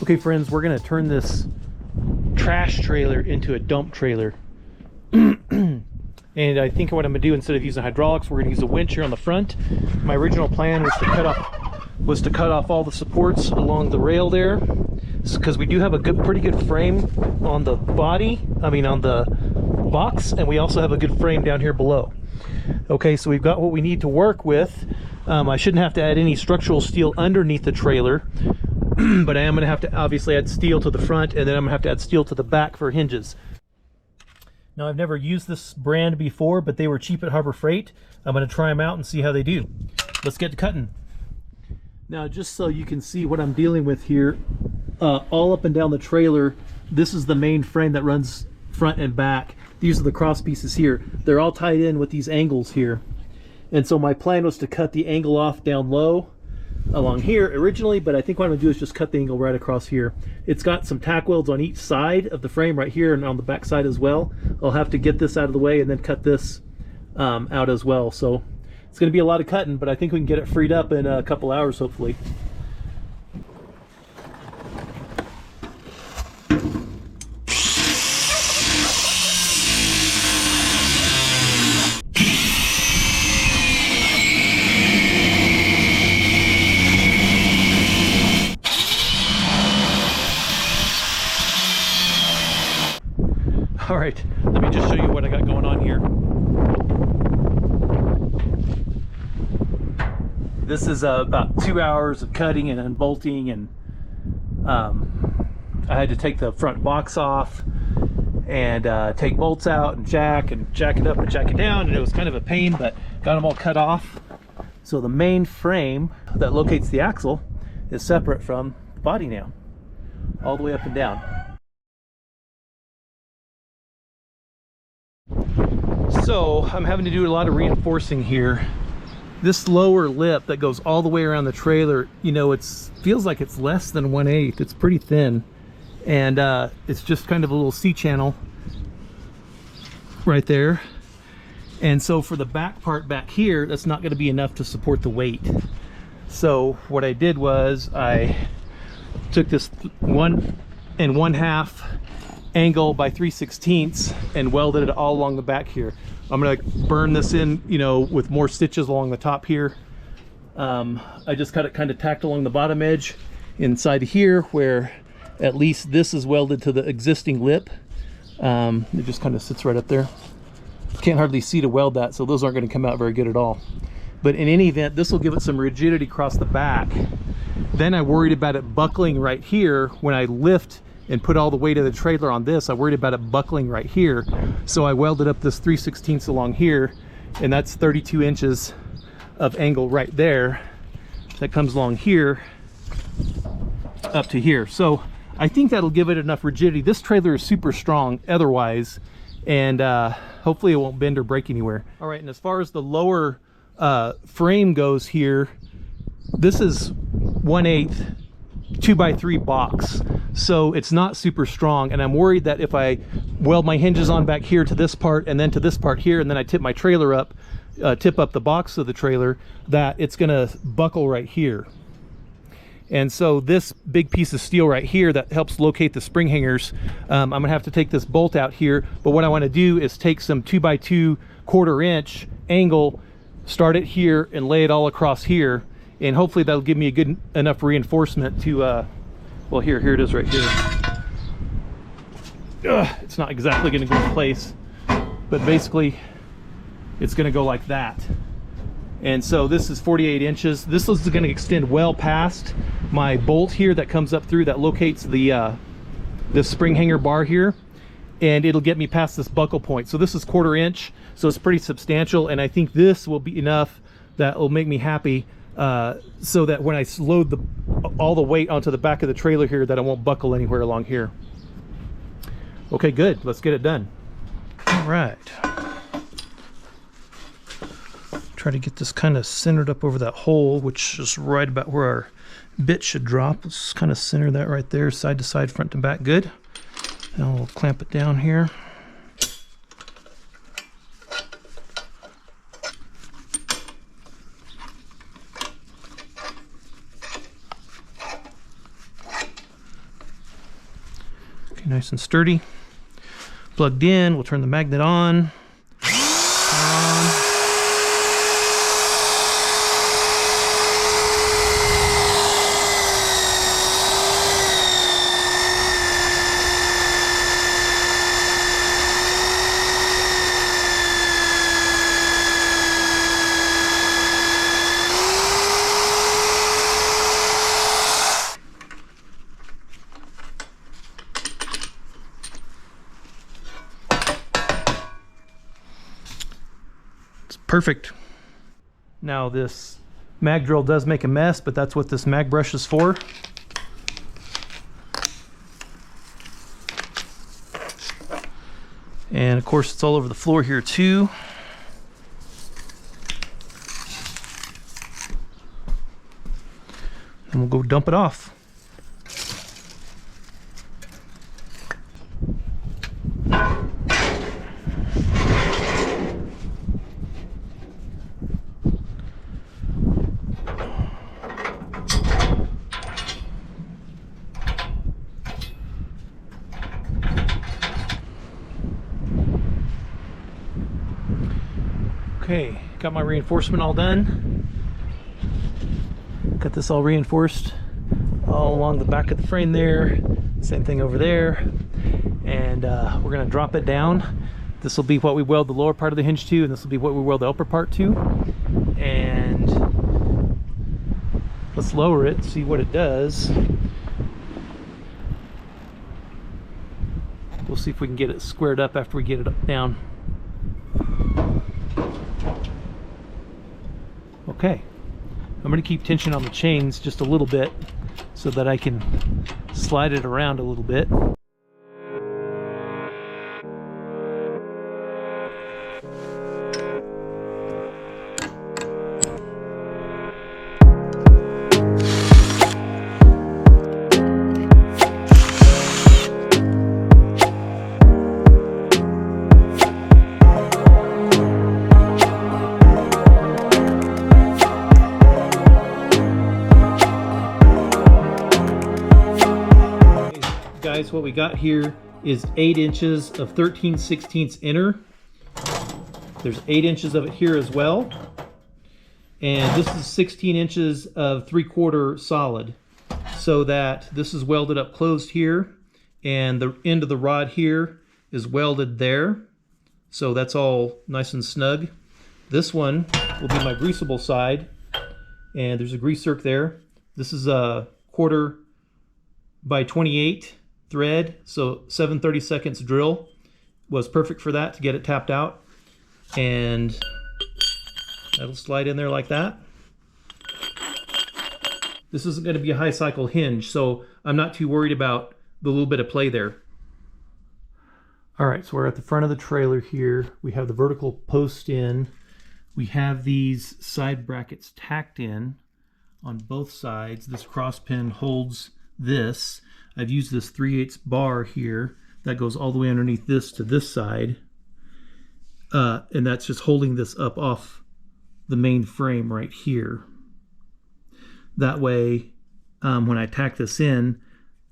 Okay friends, we're gonna turn this trash trailer into a dump trailer. And I think what I'm gonna do, instead of using hydraulics, we're gonna use a winch here on the front. My original plan was to cut off all the supports along the rail there, because we do have a pretty good frame on the body, on the box, and we also have a good frame down here below. Okay, so we've got what we need to work with. I shouldn't have to add any structural steel underneath the trailer, but I am going to have to obviously add steel to the front, and then I'm going to have to add steel to the back for hinges. Now, I've never used this brand before, but they were cheap at Harbor Freight. I'm going to try them out and see how they do. Let's get to cutting. Now, just so you can see what I'm dealing with here, all up and down the trailer, this is the main frame that runs front and back. These are the cross pieces here. They're all tied in with these angles here. And so my plan was to cut the angle off down low along here originally, but I think what I'm gonna do is just cut the angle right across here. It's got some tack welds on each side of the frame right here and on the back side as well. I'll have to get this out of the way and then cut this out as well. So it's gonna be a lot of cutting, but I think we can get it freed up in a couple hours hopefully. All right, let me just show you what I got going on here. This is about 2 hours of cutting and unbolting, and I had to take the front box off and take bolts out and jack it up and jack it down, and it was kind of a pain, but got them all cut off. So the main frame that locates the axle is separate from the body now, all the way up and down. So I'm having to do a lot of reinforcing here. This lower lip that goes all the way around the trailer, it feels like it's less than 1/8. It's pretty thin, and it's just kind of a little C-channel right there. And so for the back part back here, that's not going to be enough to support the weight. So what I did was I took this 1 1/2 angle by 3/16 and welded it all along the back here. I'm gonna burn this in, with more stitches along the top here. I just got it kind of tacked along the bottom edge inside here, where at least this is welded to the existing lip. It just kind of sits right up there. Can't hardly see to weld that, so those aren't going to come out very good at all. But in any event, this will give it some rigidity across the back. Then I worried about it buckling right here when I lift and put all the weight of the trailer on this. I worried about it buckling right here, so I welded up this 3/16 along here, and that's 32 inches of angle right there that comes along here up to here. So I think that'll give it enough rigidity. This trailer is super strong otherwise, and hopefully it won't bend or break anywhere. All right, and as far as the lower frame goes here, this is 1/8 2x3 box, so it's not super strong, and I'm worried that if I weld my hinges on back here to this part and then to this part here, and then I tip my trailer up, tip up the box of the trailer, that it's gonna buckle right here. And so this big piece of steel right here that helps locate the spring hangers, I'm gonna have to take this bolt out here, but what I want to do is take some 2x2 1/4" angle, start it here and lay it all across here, and hopefully that'll give me a good enough reinforcement to well, here it is right here. It's not exactly going to go in place, but basically it's going to go like that. And so this is 48 inches. This is going to extend well past my bolt here that comes up through, that locates the spring hanger bar here, and it'll get me past this buckle point. So this is 1/4", so it's pretty substantial, and I think this will be enough that will make me happy, so that when I load all the weight onto the back of the trailer here, that I won't buckle anywhere along here. Okay, good. Let's get it done. All right. Try to get this kind of centered up over that hole, which is right about where our bit should drop. Let's kind of center that right there, side to side, front to back. Good. Now we'll clamp it down here. Okay, nice and sturdy. Plugged in, we'll turn the magnet on. Perfect. Now this mag drill does make a mess, but that's what this mag brush is for. And of course it's all over the floor here too. And we'll go dump it off. Okay, got my reinforcement all done. Got this all reinforced all along the back of the frame there. Same thing over there. And we're gonna drop it down. This will be what we weld the lower part of the hinge to, and this will be what we weld the upper part to. And let's lower it, see what it does. We'll see if we can get it squared up after we get it up down. Okay, I'm going to keep tension on the chains just a little bit so that I can slide it around a little bit. What we got here is 8 inches of 13/16 inner. There's 8 inches of it here as well. And this is 16 inches of 3/4 solid. So that this is welded up closed here, and the end of the rod here is welded there. So that's all nice and snug. This one will be my greasable side, and there's a grease zerk there. This is a 1/4 by 28 thread, so 7/32 drill was perfect for that to get it tapped out, and that'll slide in there like that. This isn't going to be a high cycle hinge, so I'm not too worried about the little bit of play there. All right, so we're at the front of the trailer here. We have the vertical post in. We have these side brackets tacked in on both sides. This cross pin holds this. I've used this 3/8 bar here that goes all the way underneath this to this side, and that's just holding this up off the main frame right here. That way, when I tack this in,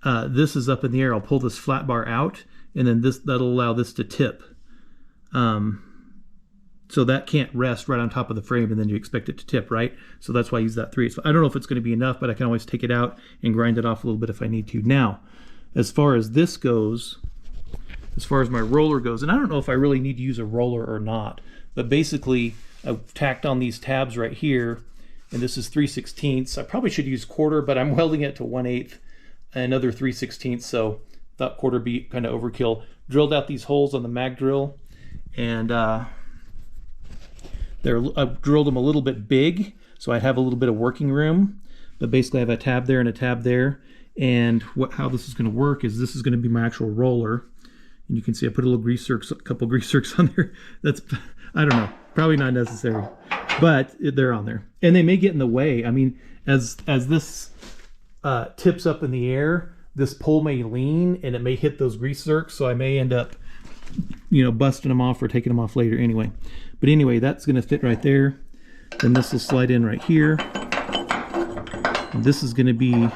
this is up in the air. I'll pull this flat bar out, and then that'll allow this to tip. So that can't rest right on top of the frame, and then you expect it to tip, right? So that's why I use that 3/8. So I don't know if it's going to be enough, but I can always take it out and grind it off a little bit if I need to. Now, as far as this goes, as far as my roller goes, and I don't know if I really need to use a roller or not, but basically I've tacked on these tabs right here, and this is 3/16. I probably should use 1/4, but I'm welding it to 1/8, another 3/16, so thought 1/4 be kind of overkill. Drilled out these holes on the mag drill, and I've drilled them a little bit big, so I have a little bit of working room. But basically I have a tab there and a tab there. And how this is going to work is this is going to be my actual roller. And you can see I put a little grease zerk, a couple grease zerks on there. That's, I don't know, probably not necessary, but they're on there. And they may get in the way. I mean, as this tips up in the air, this pole may lean and it may hit those grease zerks. So I may end up, you know, busting them off or taking them off later anyway. But anyway, that's going to fit right there. Then this will slide in right here. And this is going to be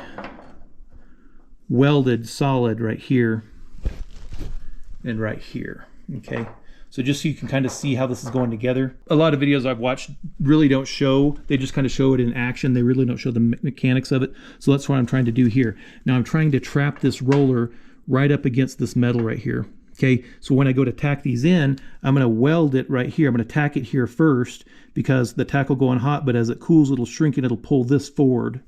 welded solid right here. and right here. Okay, so just so you can kind of see how this is going together. A lot of videos I've watched really don't show, they just kind of show it in action. They really don't show the mechanics of it. So that's what I'm trying to do here. Now I'm trying to trap this roller right up against this metal right here. Okay, so when I go to tack these in, I'm going to weld it right here. I'm going to tack it here first because the tack will go on hot, but as it cools, it'll shrink and it'll pull this forward.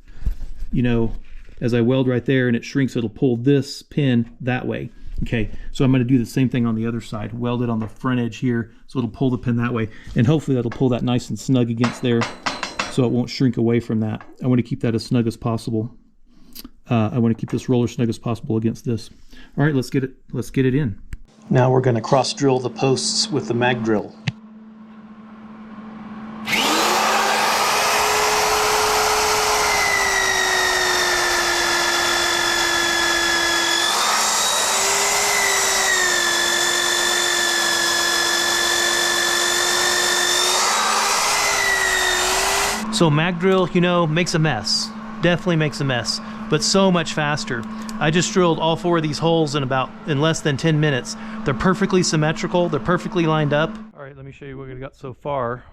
You know, as I weld right there and it shrinks, it'll pull this pin that way. Okay, so I'm going to do the same thing on the other side. Weld it on the front edge here, so it'll pull the pin that way. And hopefully that'll pull that nice and snug against there so it won't shrink away from that. I want to keep that as snug as possible. I want to keep this roller snug as possible against this. All right, let's get it in. Now we're going to cross drill the posts with the mag drill. So mag drill, you know, makes a mess. Definitely makes a mess, but so much faster. I just drilled all 4 of these holes in less than 10 minutes. They're perfectly symmetrical. They're perfectly lined up. All right, let me show you what we got so far.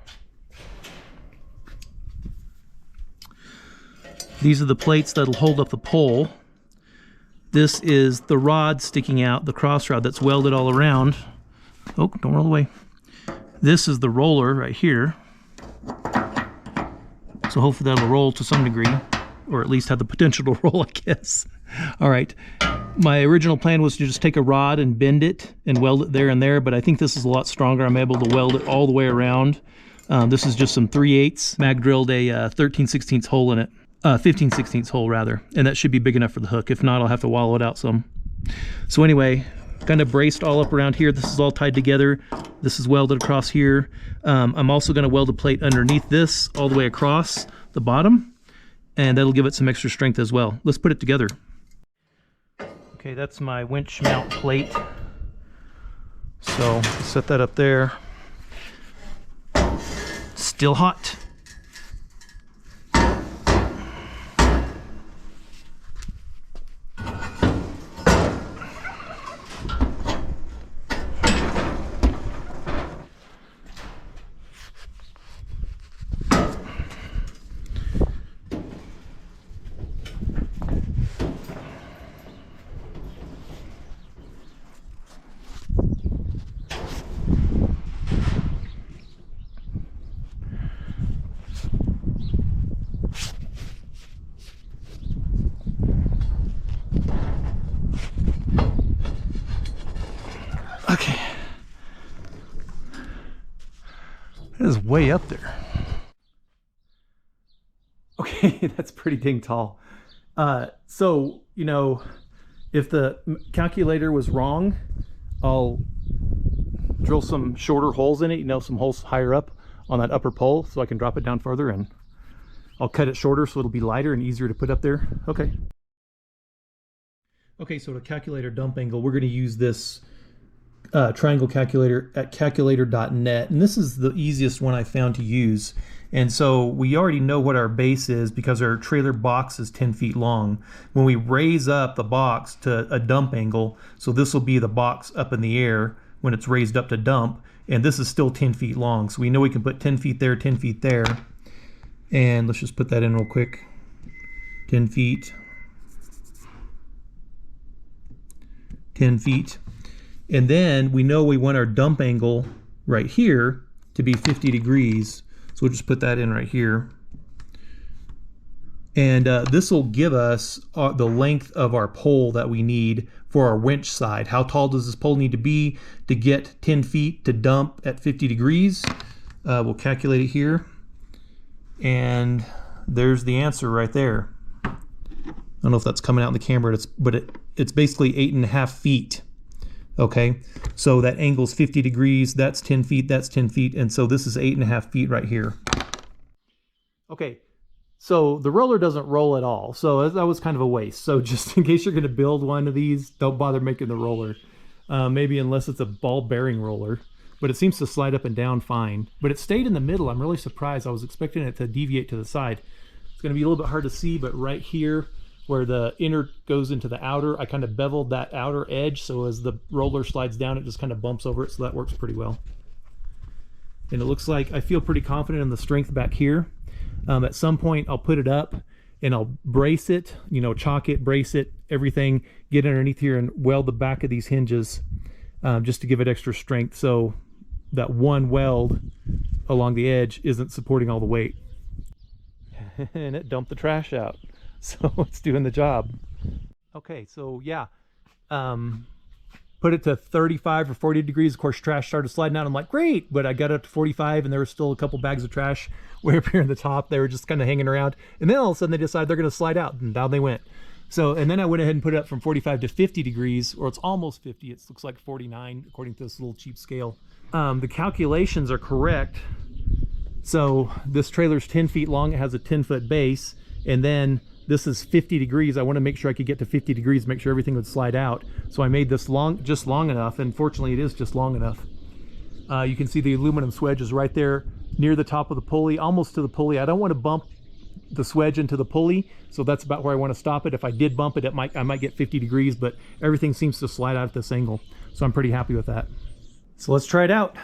These are the plates that'll hold up the pole. This is the rod sticking out, the cross rod that's welded all around. Oh, don't roll away. This is the roller right here. So hopefully that'll roll to some degree, or at least have the potential to roll, I guess. All right, my original plan was to just take a rod and bend it and weld it there and there, but I think this is a lot stronger. I'm able to weld it all the way around. This is just some 3/8. Mag drilled a 13/16 hole in it, 15/16 hole rather, and that should be big enough for the hook. If not, I'll have to wallow it out some. So anyway, kind of braced all up around here. This is all tied together. This is welded across here. I'm also going to weld a plate underneath this all the way across the bottom, and that'll give it some extra strength as well. Let's put it together. Okay, that's my winch mount plate. So set that up there. Still hot. Okay. That is way up there. Okay, that's pretty dang tall. So, you know, if the calculator was wrong, I'll drill some shorter holes in it, you know, some holes higher up on that upper pole so I can drop it down further, and I'll cut it shorter so it'll be lighter and easier to put up there. Okay. Okay, so to calculate our dump angle, we're going to use this triangle calculator at calculator.net, and this is the easiest one I found to use. And so we already know what our base is because our trailer box is 10 feet long. When we raise up the box to a dump angle, so this will be the box up in the air when it's raised up to dump, and this is still 10 feet long. So we know we can put 10 feet there, 10 feet there. And let's just put that in real quick. 10 feet. 10 feet. And then we know we want our dump angle right here to be 50 degrees. So we'll just put that in right here. And this will give us the length of our pole that we need for our winch side. How tall does this pole need to be to get 10 feet to dump at 50 degrees? We'll calculate it here. And there's the answer right there. I don't know if that's coming out in the camera, but it's basically 8.5 feet. Okay, so that angle's 50 degrees, that's 10 feet, that's 10 feet, and so this is 8.5 feet right here. Okay, so the roller doesn't roll at all, so that was kind of a waste. So just in case you're going to build one of these, don't bother making the roller. Maybe unless it's a ball bearing roller, but it seems to slide up and down fine. But it stayed in the middle. I'm really surprised. I was expecting it to deviate to the side. It's going to be a little bit hard to see, but right here where the inner goes into the outer. I kind of beveled that outer edge, so as the roller slides down, it just kind of bumps over it, so that works pretty well. And it looks like I feel pretty confident in the strength back here. At some point I'll put it up and I'll brace it, you know, chalk it, brace it, everything, get underneath here and weld the back of these hinges just to give it extra strength, so that one weld along the edge isn't supporting all the weight. And it dumped the trash out, so it's doing the job. Okay, so yeah, put it to 35 or 40 degrees. Of course, trash started sliding out. I'm like, great, but I got up to 45 and there was still a couple bags of trash way up here in the top. They were just kind of hanging around, and then all of a sudden they decided they're going to slide out, and down they went. So, and then I went ahead and put it up from 45 to 50 degrees, or it's almost 50. It looks like 49 according to this little cheap scale. The calculations are correct. So this trailer's 10 feet long. It has a 10-foot base, and then this is 50 degrees. I want to make sure I could get to 50 degrees, make sure everything would slide out. So I made this long, just long enough, and fortunately it is just long enough. You can see the aluminum swedge is right there near the top of the pulley, almost to the pulley. I don't want to bump the swedge into the pulley, so that's about where I want to stop it. If I did bump it, I might get 50 degrees, but everything seems to slide out at this angle, so I'm pretty happy with that. So let's try it out.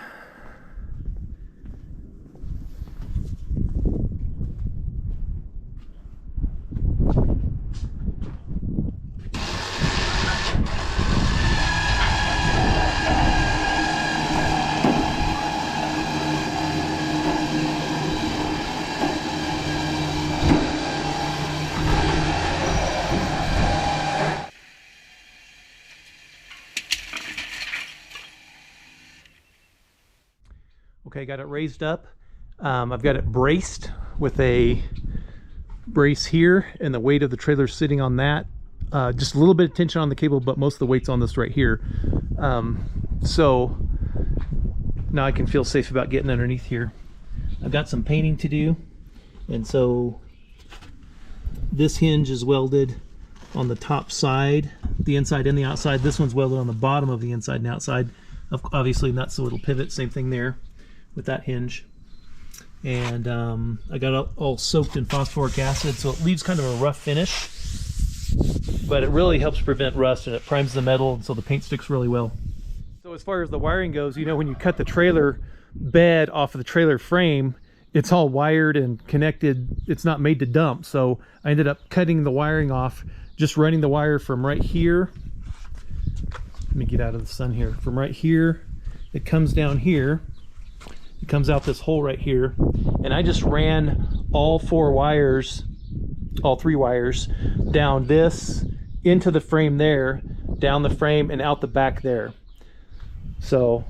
Okay, got it raised up. I've got it braced with a brace here, and the weight of the trailer sitting on that. Just a little bit of tension on the cable, but most of the weight's on this right here. So now I can feel safe about getting underneath here. I've got some painting to do, and so this hinge is welded on the top side, the inside and the outside. This one's welded on the bottom of the inside and outside. Obviously not, so it'll pivot. Same thing there with that hinge. And I got it all soaked in phosphoric acid, so it leaves kind of a rough finish, but it really helps prevent rust, and it primes the metal, and so the paint sticks really well. So as far as the wiring goes, you know, when you cut the trailer bed off of the trailer frame, it's all wired and connected. It's not made to dump, so I ended up cutting the wiring off, just running the wire from right here. Let me get out of the sun here. From right here, it comes down here. It comes out this hole right here, and I just ran all three wires down this, into the frame there, down the frame, and out the back there. So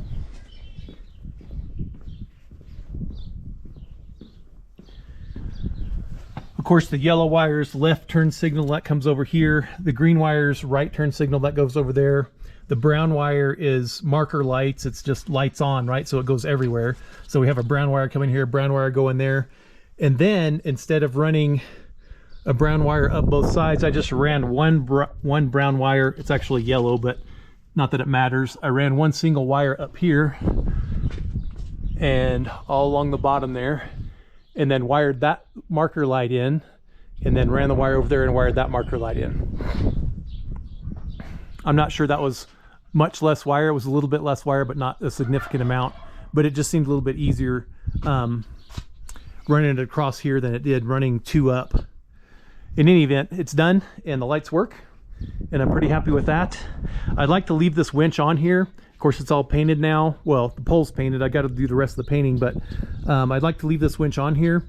of course the yellow wire's left turn signal, that comes over here. The green wire's right turn signal, that goes over there. The brown wire is marker lights. It's just lights on, right? So it goes everywhere. So we have a brown wire coming here, brown wire going there. And then instead of running a brown wire up both sides, I just ran one brown wire. It's actually yellow, but not that it matters. I ran one single wire up here and all along the bottom there, and then wired that marker light in, and then ran the wire over there and wired that marker light in. I'm not sure that was much less wire. It was a little bit less wire, but not a significant amount. But it just seemed a little bit easier running it across here than it did running two up. In any event, it's done and the lights work, and I'm pretty happy with that. I'd like to leave this winch on here. Of course, it's all painted now. Well, the pole's painted. I got to do the rest of the painting, but I'd like to leave this winch on here.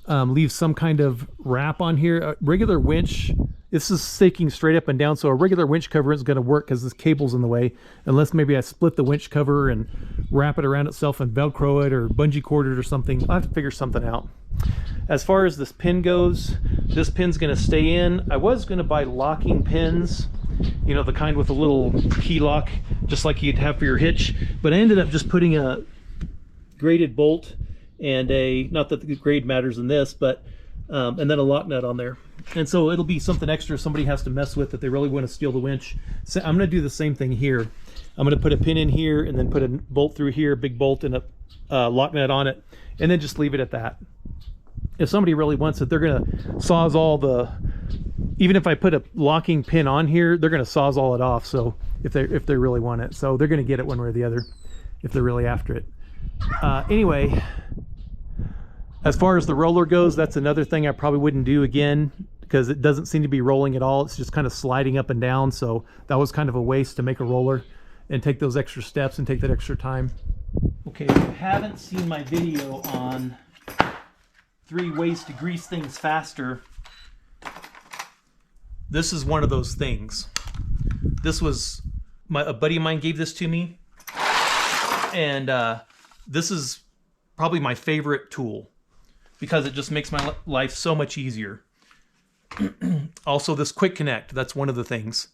Leave some kind of wrap on here. A regular winch, this is sticking straight up and down, so a regular winch cover isn't going to work because this cable's in the way, unless maybe I split the winch cover and wrap it around itself and Velcro it or bungee cord it or something. I'll have to figure something out. As far as this pin goes, this pin's going to stay in. I was going to buy locking pins, you know, the kind with a little key lock, just like you'd have for your hitch, but I ended up just putting a graded bolt and a, not that the grade matters in this, but and then a lock nut on there. And so it'll be something extra somebody has to mess with if they really want to steal the winch. So I'm going to do the same thing here. I'm going to put a pin in here and then put a bolt through here, a big bolt, and a lock nut on it, and then just leave it at that. If somebody really wants it, they're going to sawzall the even if I put a locking pin on here, they're going to sawzall it off. So if they really want it, so they're going to get it one way or the other if they're really after it. Anyway, as far as the roller goes, that's another thing I probably wouldn't do again, because it doesn't seem to be rolling at all. It's just kind of sliding up and down. So that was kind of a waste to make a roller and take those extra steps and take that extra time. Okay, if you haven't seen my video on 3 ways to grease things faster, this is one of those things. This was a buddy of mine gave this to me, and this is probably my favorite tool because it just makes my life so much easier. Also, this quick connect, that's one of the things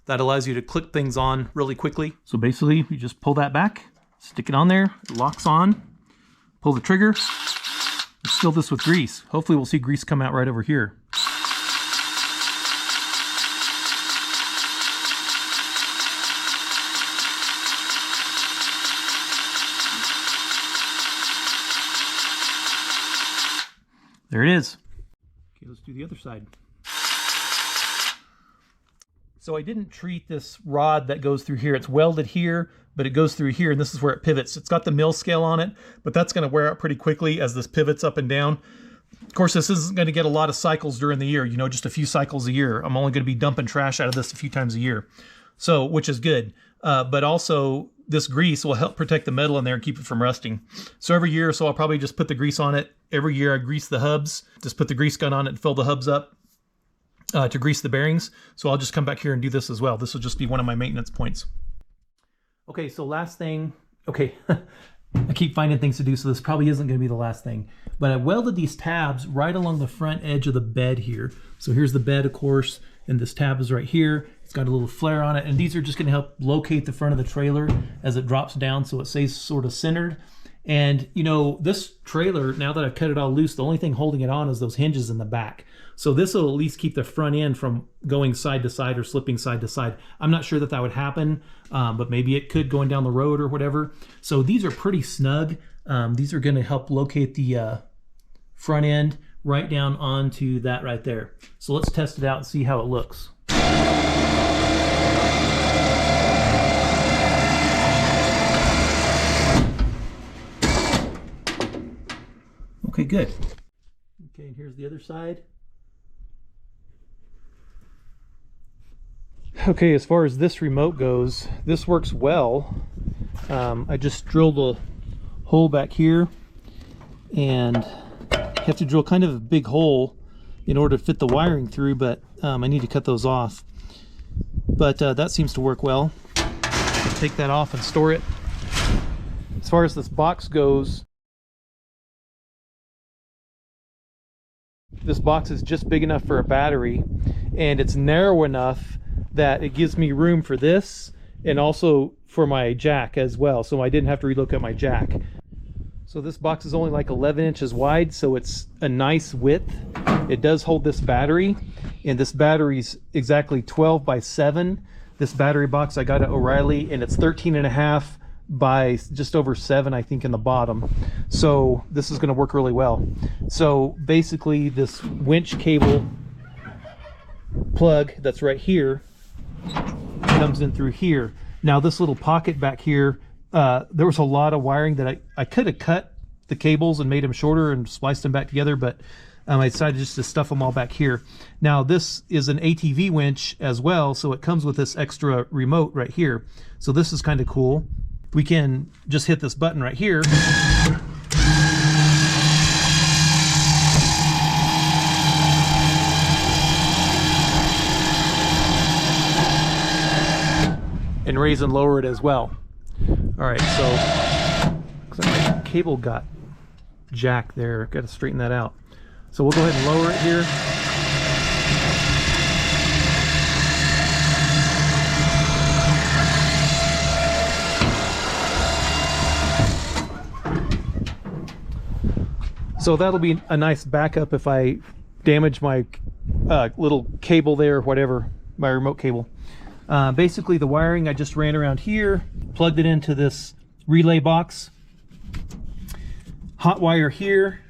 that allows you to click things on really quickly. So basically, you just pull that back, stick it on there, it locks on, pull the trigger, and fill this with grease. Hopefully we'll see grease come out right over here. There it is. Okay, let's do the other side. So I didn't treat this rod that goes through here. It's welded here, but it goes through here, and this is where it pivots. It's got the mill scale on it, but that's going to wear out pretty quickly as this pivots up and down. Of course, this isn't going to get a lot of cycles during the year, you know, just a few cycles a year. I'm only going to be dumping trash out of this a few times a year, so which is good. But also, this grease will help protect the metal in there and keep it from rusting. So every year or so, I'll probably just put the grease on it. Every year I grease the hubs, just put the grease gun on it and fill the hubs up to grease the bearings. So I'll just come back here and do this as well. This will just be one of my maintenance points. Okay, so last thing, okay, I keep finding things to do, so this probably isn't going to be the last thing. But I welded these tabs right along the front edge of the bed here. So here's the bed, of course, and this tab is right here. It's got a little flare on it, and these are just going to help locate the front of the trailer as it drops down so it stays sort of centered. And, you know, this trailer, now that I've cut it all loose, the only thing holding it on is those hinges in the back. So this will at least keep the front end from going side to side or slipping side to side. I'm not sure that that would happen, but maybe it could going down the road or whatever. So these are pretty snug. These are going to help locate the front end right down onto that right there. So let's test it out and see how it looks. Okay, good. Okay, and here's the other side. Okay, as far as this remote goes, this works well. I just drilled a hole back here, and you have to drill kind of a big hole in order to fit the wiring through, but I need to cut those off. But that seems to work well. I'll take that off and store it. As far as this box goes, this box is just big enough for a battery, and it's narrow enough that it gives me room for this and also for my jack as well, so I didn't have to relocate my jack. So this box is only like 11 inches wide, so it's a nice width. It does hold this battery, and this battery's exactly 12 by 7. This battery box I got at O'Reilly, and it's 13.5 by just over 7, I think, in the bottom. So this is going to work really well. So basically, this winch cable plug that's right here comes in through here. Now this little pocket back here, there was a lot of wiring that I could have cut the cables and made them shorter and spliced them back together, but I decided just to stuff them all back here. Now this is an ATV winch as well, so it comes with this extra remote right here. So this is kind of cool. We can just hit this button right here, and raise and lower it as well. All right, so looks like my cable got jacked there. Got to straighten that out. So we'll go ahead and lower it here. So that'll be a nice backup if I damage my little cable there or whatever, my remote cable. Basically the wiring I just ran around here, plugged it into this relay box, hot wire here,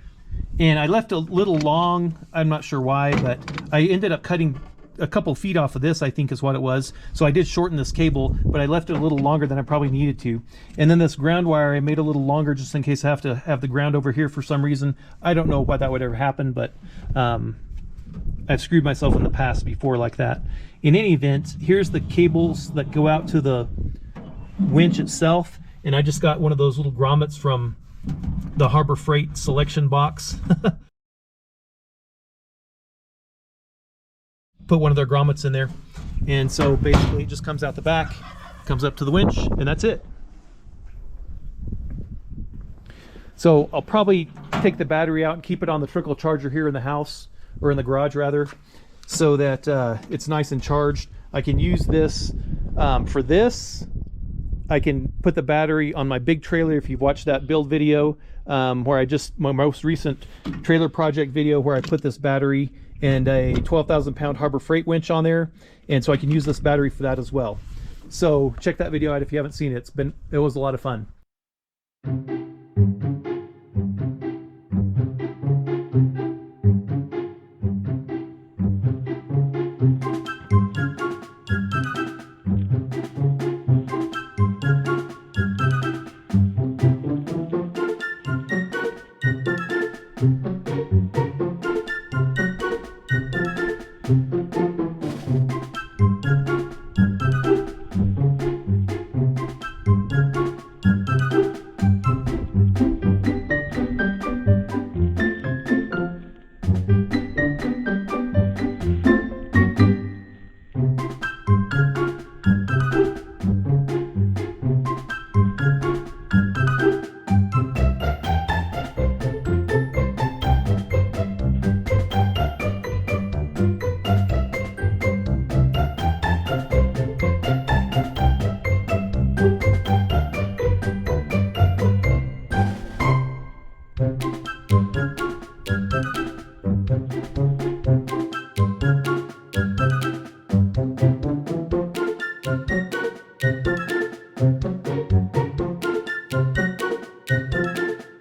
and I left a little long, I'm not sure why, but I ended up cutting a couple feet off of this, I think is what it was. So I did shorten this cable, but I left it a little longer than I probably needed to. And then this ground wire I made a little longer just in case I have to have the ground over here for some reason. I don't know why that would ever happen, but I've screwed myself in the past before like that. In any event, here's the cables that go out to the winch itself. And I just got one of those little grommets from the Harbor Freight selection box. Put one of their grommets in there, and so basically it just comes out the back, comes up to the winch, and that's it. So I'll probably take the battery out and keep it on the trickle charger here in the house, or in the garage rather, so that it's nice and charged. I can use this for this. I can put the battery on my big trailer. If you've watched that build video, where my most recent trailer project video, where I put this battery and a 12,000 pound Harbor Freight winch on there, and so I can use this battery for that as well. So check that video out if you haven't seen it. It was a lot of fun.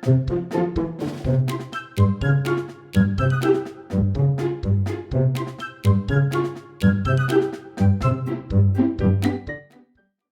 Thank you.